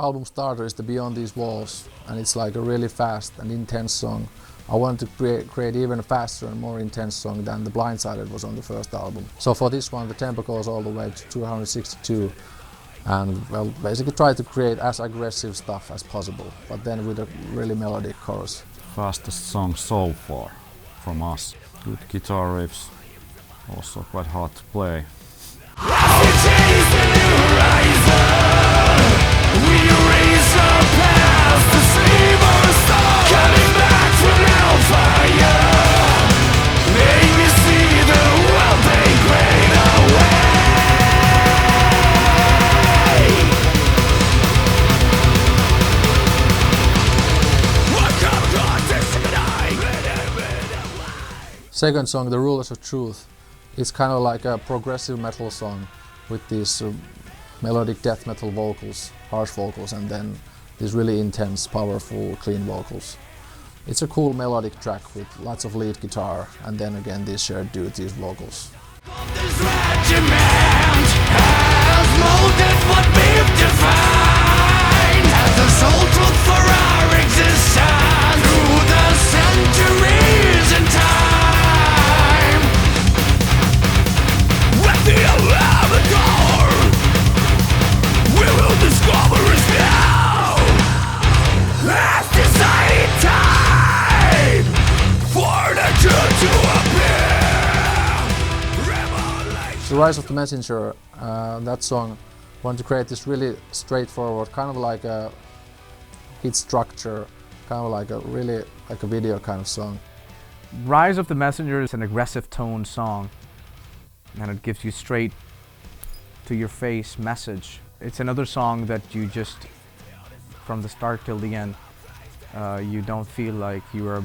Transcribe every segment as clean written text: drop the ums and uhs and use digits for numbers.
album starter is the Beyond These Walls, and it's like a really fast and intense song. I wanted to create even a faster and more intense song than The Blindsided was on the first album. So for this one the tempo goes all the way to 262, and well, basically try to create as aggressive stuff as possible, but then with a really melodic chorus. Fastest song so far from us. Good guitar riffs, also quite hard to play. Second song, The Rulers of Truth, it's kind of like a progressive metal song with these melodic death metal vocals, harsh vocals, and then these really intense, powerful, clean vocals. It's a cool melodic track with lots of lead guitar and then again these shared duties vocals. This regiment has molded what we've defined as the sole truth for our existence through the centuries and time. With the 11th hour, we will discover us now as decided time for nature to appear. The Rise of the Messenger, that song, wanted to create this really straightforward, kind of like a hit structure, kind of like a really like a video kind of song. Rise of the Messenger is an aggressive tone song, and it gives you straight to your face message. It's another song that you just, from the start till the end, you don't feel like you're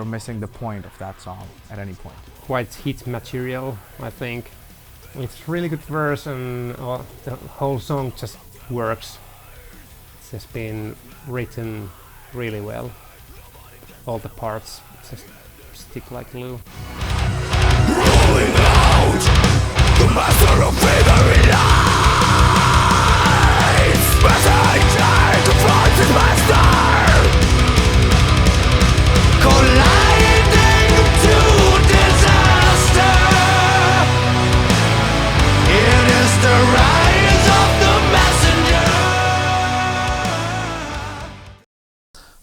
missing the point of that song at any point. Quite hit material, I think. It's really good verse and the whole song just works. It's just been written really well. All the parts just stick like glue. Rolling out the master of favorite lies. Message confronts his master. Colliding to disaster. It is the rise of the messenger.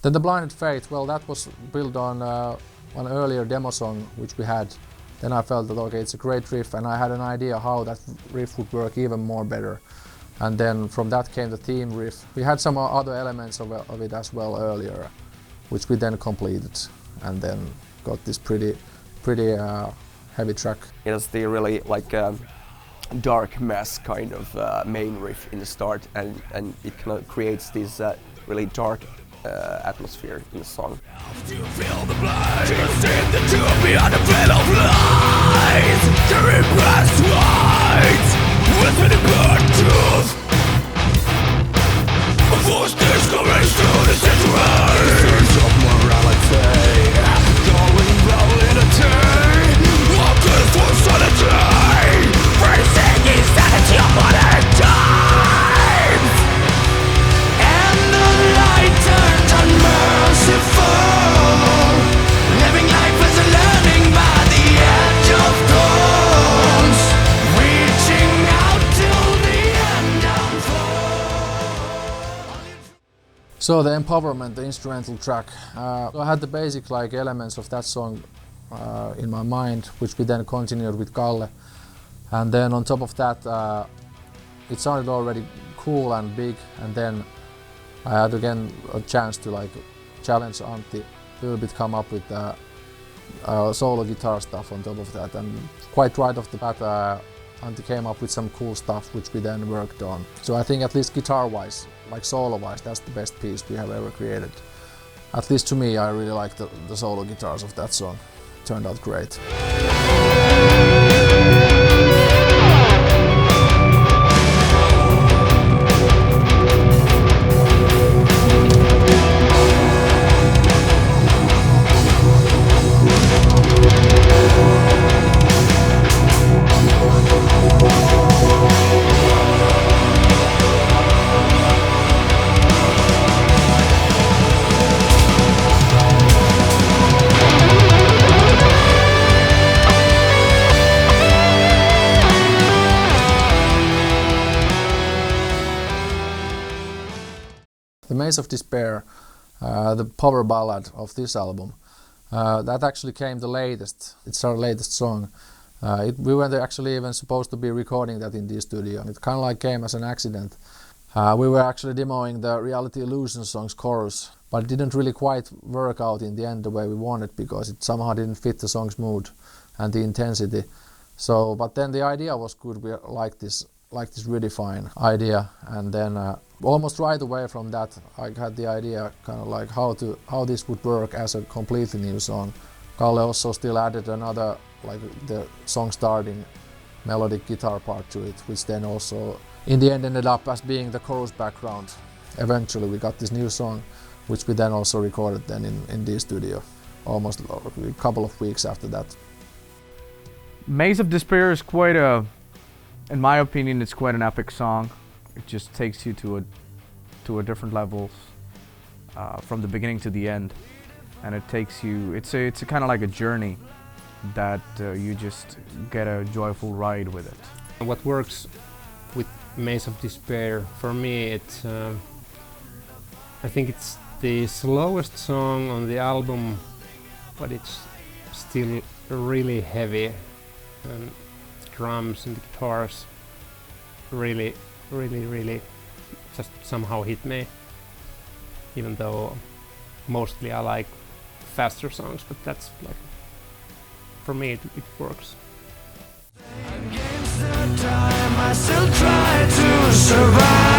Then The Blinded Faith, well, that was built on an earlier demo song which we had. Then I felt that okay, it's a great riff, and I had an idea how that riff would work even more better. And then from that came the theme riff. We had some other elements of it as well earlier, which we then completed, and then got this pretty heavy track. It has the really like dark mass kind of main riff in the start, and it kind of creates this really dark atmosphere in the song. To feel the blood, to see the truth beyond the veil of lies, to repress lies within the burnt truth. A forced discovery through the centuries of morality, going validity, walking for sanity, facing insanity of modern times. And the light turned unmerciful, living life as a learning by the edge of thorns, reaching out till the end downfall. So the Empowerment, the instrumental track. So I had the basic like elements of that song in my mind, which we then continued with Kalle. And then on top of that, it sounded already cool and big, and then I had again a chance to like challenge Antti a little bit, come up with solo guitar stuff on top of that, and quite right off the bat Antti came up with some cool stuff which we then worked on. So I think at least guitar-wise, like solo-wise, that's the best piece we have ever created. At least to me, I really like the solo guitars of that song. It turned out great. Maze of Despair, the power ballad of this album, that actually came the latest. It's our latest song. We weren't actually even supposed to be recording that in the studio. It kind of like came as an accident. We were actually demoing the Reality Illusion song's chorus, but it didn't really quite work out in the end the way we wanted, because it somehow didn't fit the song's mood and the intensity. So, but then the idea was good. We liked this really fine idea, and then almost right away from that, I had the idea kind of like how this would work as a completely new song. Kalle also still added another, like the song starting melodic guitar part to it, which then also in the end ended up as being the chorus background. Eventually we got this new song, which we then also recorded then in the studio, almost a couple of weeks after that. Maze of Despair is quite in my opinion, it's quite an epic song. It just takes you to a different level from the beginning to the end, and it takes you. It's a kind of like a journey that you just get a joyful ride with it. What works with Maze of Despair for me, I think it's the slowest song on the album, but it's still really heavy, and the drums and the guitars really just somehow hit me, even though mostly I like faster songs, but that's like, for me it works. Against the time I still try to survive.